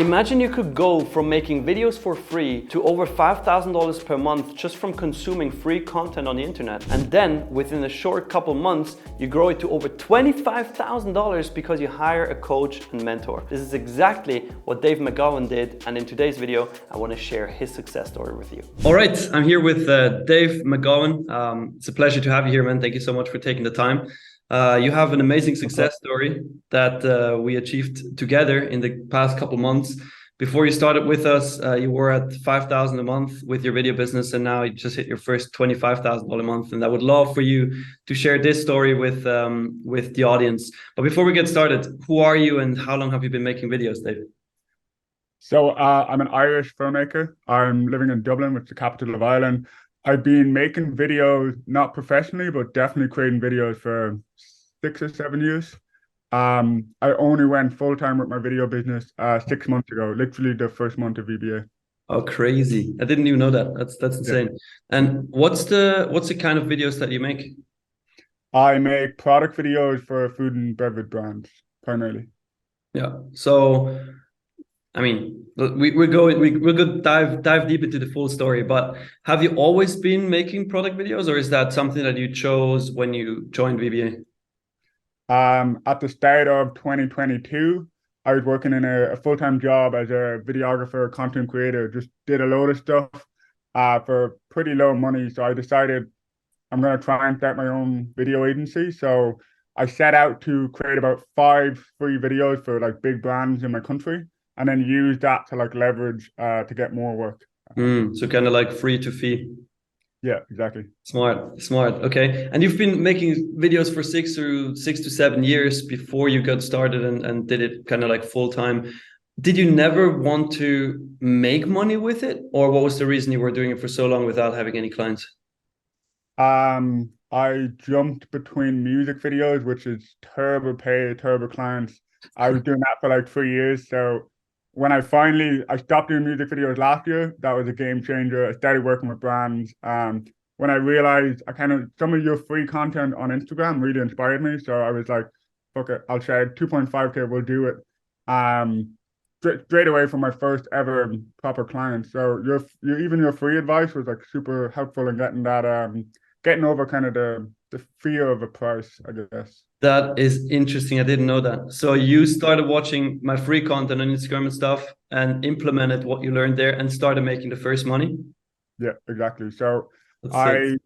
Imagine you could go from making videos for free to over $5,000 per month just from consuming free content on the internet. And then within a short couple months, you grow it to over $25,000 because you hire a coach and mentor. This is exactly what Dave McGowan did. And in today's video, I want to share his success story with you. All right, I'm here with Dave McGowan. It's a pleasure to have you here, man. Thank you so much for taking the time. You have an amazing success story that we achieved together in the past couple months. Before you started with us, you were at $5,000 a month with your video business, and now you just hit your first $25,000 a month. And I would love for you to share this story with the audience. But before we get started, who are you and how long have you been making videos, Dave? So I'm an Irish filmmaker. I'm living in Dublin, which is the capital of Ireland. I've been making videos, not professionally, but definitely creating videos for 6 or 7 years. I only went full-time with my video business 6 months ago, literally the first month of VBA. Oh, crazy. I didn't even know that. That's insane. Yeah. And what's the kind of videos that you make? I make product videos for food and beverage brands, primarily. Yeah. So I mean, we're going dive deep into the full story, but have you always been making product videos, or is that something that you chose when you joined VBA? At the start of 2022, I was working in a full-time job as a videographer, content creator, just did a load of stuff for pretty low money. So I decided I'm going to try and start my own video agency. So I set out to create about 5 free videos for like big brands in my country, and then use that to like leverage to get more work. So kind of like free to fee. Yeah, exactly. Smart. Okay. And you've been making videos for 6 to 7 years before you got started and did it kind of like full time. Did you never want to make money with it? Or what was the reason you were doing it for so long without having any clients? I jumped between music videos, which is terrible pay, terrible clients. I was doing that for like 3 years. So when I stopped doing music videos last year, that was a game changer. I started working with brands. When I realized some of your free content on Instagram really inspired me. So I was like, fuck it, I'll share 2.5K, we'll do it. Straight away from my first ever proper client. So your free advice was like super helpful in getting over kind of the fear of a price, I guess. That is interesting. I didn't know that. So you started watching my free content on Instagram and stuff and implemented what you learned there and started making the first money? Yeah, exactly. So That's sick.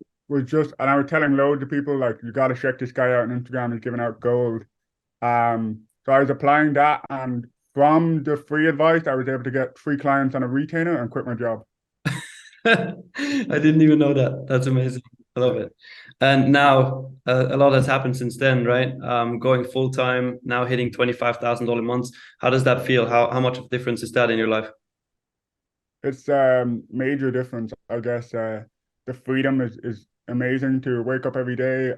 I I was telling loads of people, like, you got to check this guy out on Instagram. He's giving out gold. So I was applying that, and from the free advice, I was able to get 3 clients on a retainer and quit my job. I didn't even know that. That's amazing. I love it. And now a lot has happened since then, right? Going full time, now hitting $25,000 months. How does that feel? How much of a difference is that in your life? It's major difference, I guess. The freedom is amazing to wake up every day.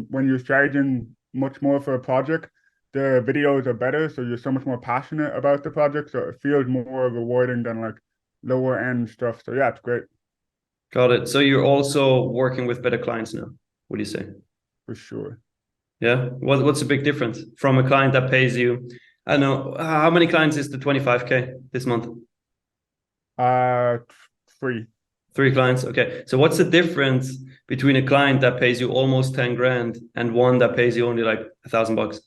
When you're charging much more for a project, the videos are better, so you're so much more passionate about the project. So it feels more rewarding than like lower end stuff. So yeah, it's great. Got it. So you're also working with better clients now. What do you say? For sure. Yeah. What's the big difference from a client that pays you? I don't know. How many clients is the 25K this month? Uh, 3. 3 clients. Okay. So what's the difference between a client that pays you almost 10 grand and one that pays you only like $1,000?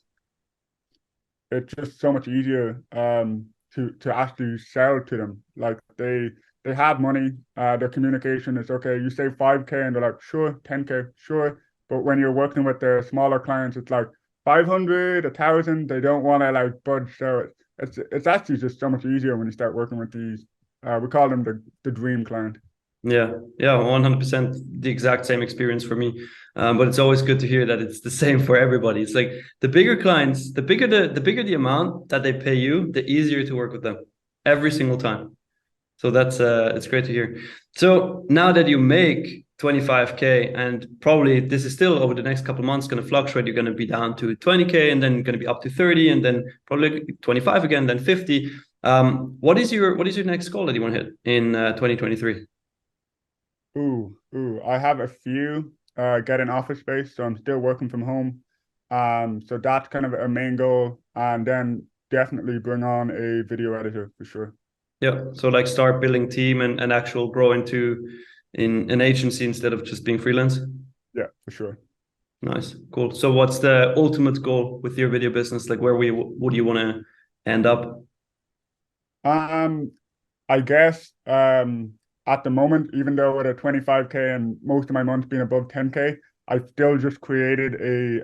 It's just so much easier to actually sell to them. Like they have money, their communication is okay. You say 5K and they're like, sure, 10K, sure. But when you're working with the smaller clients, it's like 500, 1,000. They don't want to like budge. So it's actually just so much easier when you start working with these. We call them the dream client. Yeah, 100% the exact same experience for me. But it's always good to hear that it's the same for everybody. It's like the bigger clients, the bigger the amount that they pay you, the easier to work with them every single time. So that's it's great to hear. So now that you make 25K, and probably this is still over the next couple of months going to fluctuate, you're going to be down to 20K and then going to be up to 30 and then probably 25 again, then 50. What is your next goal that you want to hit in 2023? I have a few get an office space, so I'm still working from home. So that's kind of a main goal. And then definitely bring on a video editor for sure. Yeah. So like start building team and actual grow into in an agency instead of just being freelance. Yeah, for sure. Nice. Cool. So what's the ultimate goal with your video business? Like what do you want to end up? Um, I guess at the moment, even though at a 25K and most of my months being above 10K, I've still just created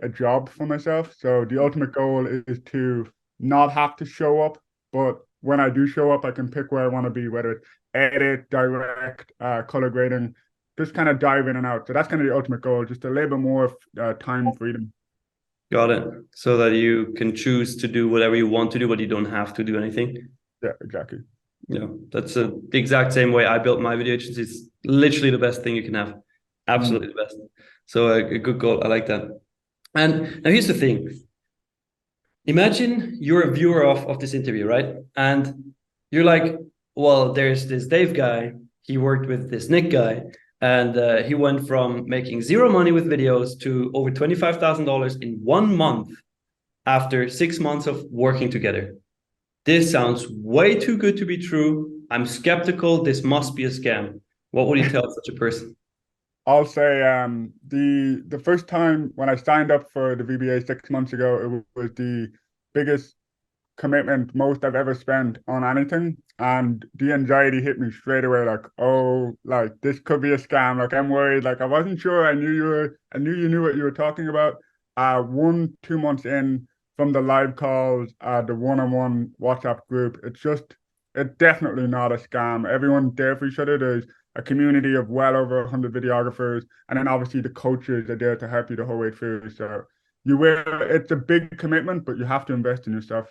a job for myself. So the ultimate goal is to not have to show up, but when I do show up, I can pick where I want to be, whether it's edit, direct, color grading, just kind of dive in and out. So that's kind of the ultimate goal, just a little bit more time freedom. Got it. So that you can choose to do whatever you want to do, but you don't have to do anything. Yeah, exactly. Yeah, that's the exact same way I built my video agency. It's literally the best thing you can have. Absolutely the best. So a good goal. I like that. And now here's the thing. Imagine you're a viewer of this interview, right? And you're like, well, there's this Dave guy. He worked with this Nick guy. And he went from making zero money with videos to over $25,000 in 1 month after 6 months of working together. This sounds way too good to be true. I'm skeptical. This must be a scam. What would you tell such a person? I'll say the first time when I signed up for the VBA 6 months ago, it was the biggest commitment most I've ever spent on anything. And the anxiety hit me straight away, like, oh, like this could be a scam. Like I'm worried. Like I wasn't sure. I knew you knew what you were talking about. 2 months in from the live calls, the one-on-one WhatsApp group, it's definitely not a scam. Everyone's there for each other. There's a community of well over 100 videographers, and then obviously the coaches are there to help you the whole way through. So it's a big commitment, but you have to invest in yourself.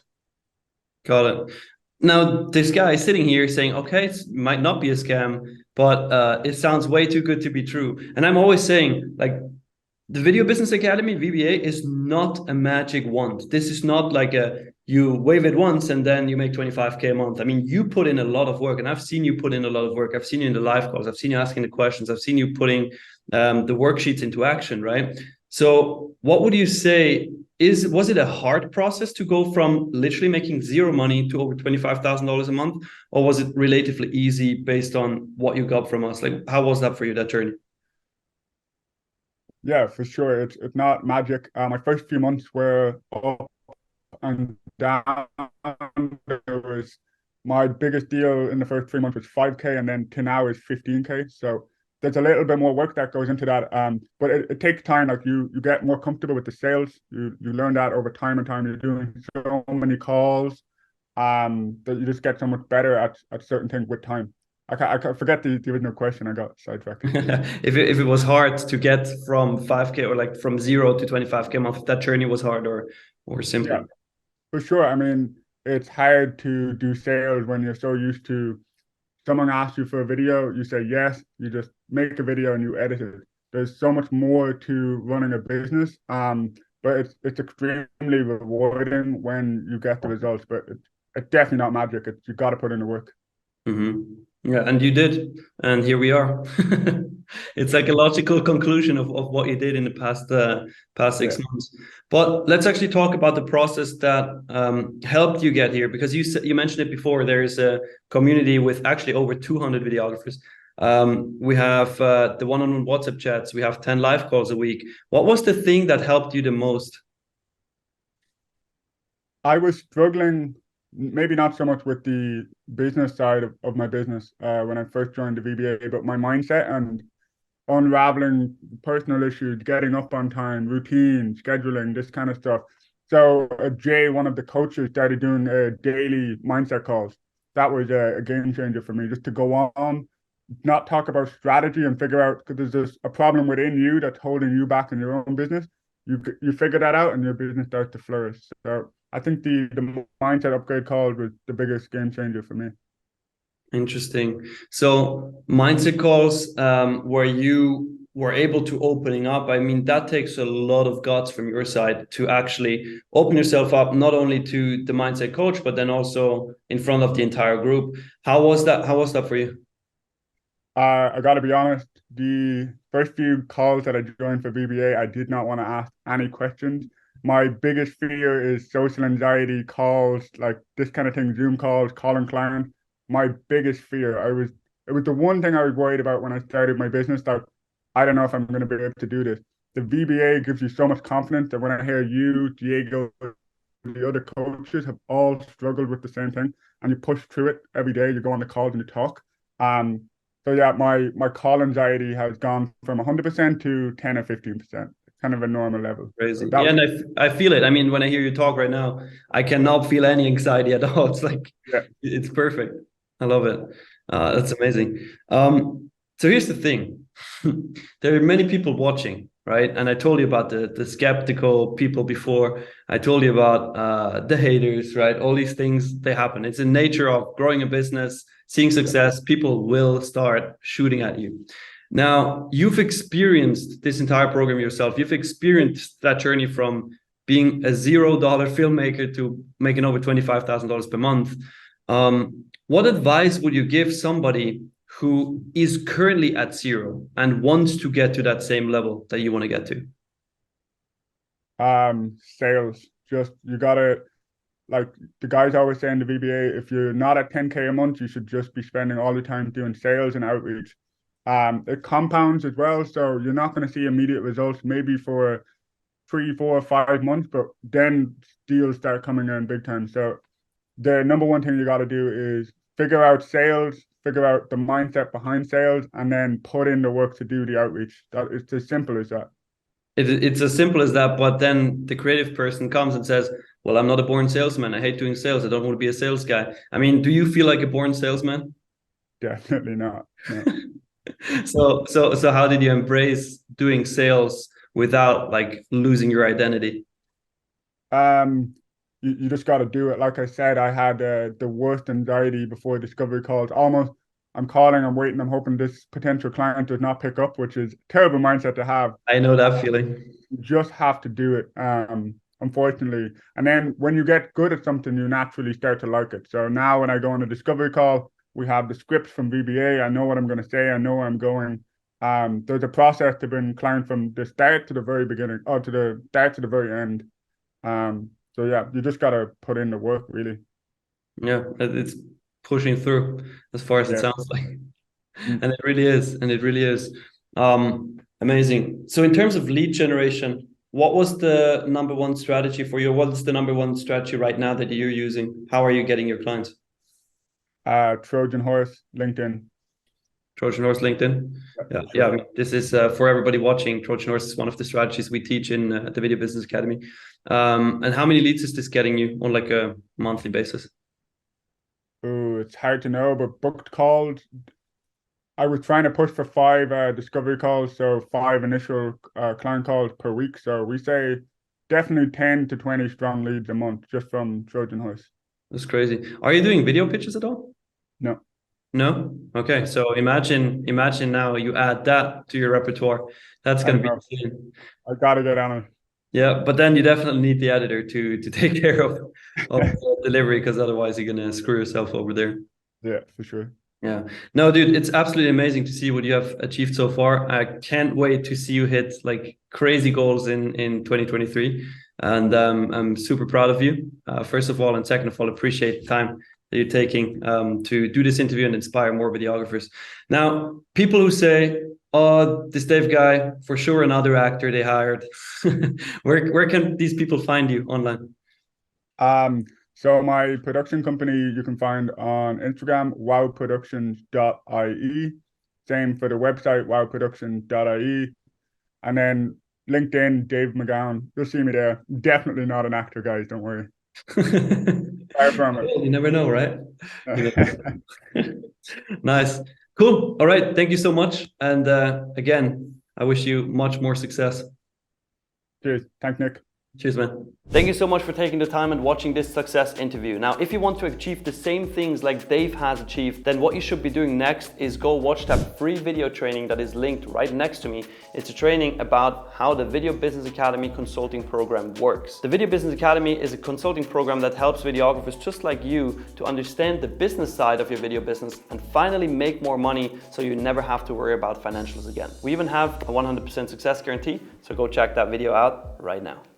Got it. Now, this guy is sitting here saying, okay, it might not be a scam, but it sounds way too good to be true. And I'm always saying, like, the Video Business Academy, VBA, is not a magic wand. This is not like you wave it once and then you make 25K a month. I mean, you put in a lot of work, and I've seen you put in a lot of work. I've seen you in the live calls. I've seen you asking the questions. I've seen you putting the worksheets into action, right? So what would you say was it a hard process to go from literally making zero money to over $25,000 a month, or was it relatively easy based on what you got from us? Like, how was that for you, that journey? Yeah, for sure. It's not magic. My first few months were up and down. There was my biggest deal in the first 3 months was 5K, and then to now is 15K. So there's a little bit more work that goes into that. But it takes time. Like you get more comfortable with the sales. You learn that over time and time. You're doing so many calls, that you just get so much better at certain things with time. I forget the original question. I got sidetracked. If it was hard to get from 5K or like from zero to 25K a month, that journey was hard or Yeah, simple. for sure. I mean, it's hard to do sales when you're so used to someone asks you for a video, you say yes, you just make a video and you edit it. There's so much more to running a business. But it's extremely rewarding when you get the results. But it's definitely not magic. You got to put in the work. Yeah, and you did, and here we are. It's like a logical conclusion of what you did in the past Yeah. 6 months. But let's actually talk about the process that helped you get here, because you mentioned it before. There is a community with actually over 200 videographers. We have the one-on-one WhatsApp chats. We have 10 live calls a week. What was the thing that helped you the most? I was struggling, maybe not so much with the business side of my business when I first joined the VBA, but my mindset and unraveling personal issues, getting up on time, routine, scheduling, this kind of stuff. So Jay, one of the coaches, started doing daily mindset calls. That was a game changer for me, just to go on, not talk about strategy and figure out, because there's a problem within you that's holding you back in your own business. You figure that out and your business starts to flourish. So I think the mindset upgrade call was the biggest game changer for me. Interesting. So mindset calls, where you were able to opening up. I mean, that takes a lot of guts from your side to actually open yourself up, not only to the mindset coach, but then also in front of the entire group. How was that? How was that for you? I got to be honest, the first few calls that I joined for VBA, I did not want to ask any questions. My biggest fear is social anxiety, calls, like this kind of thing, Zoom calls, calling clients. My biggest fear, it was the one thing I was worried about when I started my business, that I don't know if I'm going to be able to do this. The VBA gives you so much confidence that when I hear you, Diego, the other coaches have all struggled with the same thing, and you push through it every day. You go on the calls and you talk. Um, so yeah, my call anxiety has gone from 100% to 10 or 15%, kind of a normal level. So Crazy. that Yeah, was, and I feel it. I mean, when I hear you talk right now, I cannot feel any anxiety at all. It's like, yeah, it's perfect. I love it. That's amazing. So here's the thing. There are many people watching, right? And I told you about the skeptical people before. I told you about the haters, right? All these things, they happen. It's in nature of growing a business, seeing yeah. success. People will start shooting at you. Now, you've experienced this entire program yourself. You've experienced that journey from being a $0 filmmaker to making over $25,000 per month. What advice would you give somebody who is currently at zero and wants to get to that same level that you want to get to? Sales. Just you gotta, like the guys always say in the VBA, if you're not at 10K a month, you should just be spending all the time doing sales and outreach. It compounds as well, so you're not going to see immediate results maybe for 3, 4, 5 months, but then deals start coming in big time. So the number one thing you got to do is figure out sales, figure out the mindset behind sales, and then put in the work to do the outreach. That it's as simple as that. It's as simple as that. But then the creative person comes and says, well, I'm not a born salesman. I hate doing sales. I don't want to be a sales guy. I mean, do you feel like a born salesman? Definitely not. No. So how did you embrace doing sales without like losing your identity? Um, you just got to do it. Like I said, I had the worst anxiety before discovery calls. Almost, I'm calling, I'm waiting, I'm hoping this potential client does not pick up, which is a terrible mindset to have. I know that feeling. You just have to do it. Unfortunately. And then when you get good at something, you naturally start to like it. So now when I go on a discovery call, we have the scripts from VBA. I know what I'm going to say. I know where I'm going. There's a process to bring client from the start to the very beginning, or to the start to the very end. So yeah, you just got to put in the work, really. Yeah, it's pushing through as far as it Yeah. sounds like. Mm. And it really is. And it really is. Amazing. So in terms of lead generation, what was the number one strategy for you? What's the number one strategy right now that you're using? How are you getting your clients? Trojan horse, LinkedIn. Trojan horse, LinkedIn. Yeah, Sure. yeah. I mean, this is for everybody watching. Trojan horse is one of the strategies we teach in the Video Business Academy. And how many leads is this getting you on like a monthly basis? Ooh, it's hard to know, but booked calls. I was trying to push for 5 discovery calls, so 5 initial client calls per week. So we say definitely 10 to 20 strong leads a month just from Trojan horse. That's crazy. Are you doing video pitches at all? No. No? Okay. So imagine now you add that to your repertoire. That's I gonna be know. insane. I gotta get on it. Yeah, but then you definitely need the editor to take care of the delivery, because otherwise you're gonna screw yourself over there. Yeah, for sure. Yeah. No, dude, it's absolutely amazing to see what you have achieved so far. I can't wait to see you hit like crazy goals in 2023. And I'm super proud of you, first of all. And second of all, appreciate the time that you're taking to do this interview and inspire more videographers. Now, people who say, oh, this Dave guy, for sure another actor they hired. Where can these people find you online? So my production company you can find on Instagram, wowproductions.ie. Same for the website, wowproductions.ie. And then LinkedIn, Dave McGowan. You'll see me there. Definitely not an actor, guys. Don't worry. Far from it. You never know, right? You know. Nice. Cool. All right. Thank you so much. And again, I wish you much more success. Cheers. Thanks, Nick. Cheers, man. Thank you so much for taking the time and watching this success interview. Now, if you want to achieve the same things like Dave has achieved, then what you should be doing next is go watch that free video training that is linked right next to me. It's a training about how the Video Business Academy consulting program works. The Video Business Academy is a consulting program that helps videographers just like you to understand the business side of your video business and finally make more money so you never have to worry about financials again. We even have a 100% success guarantee, so go check that video out right now.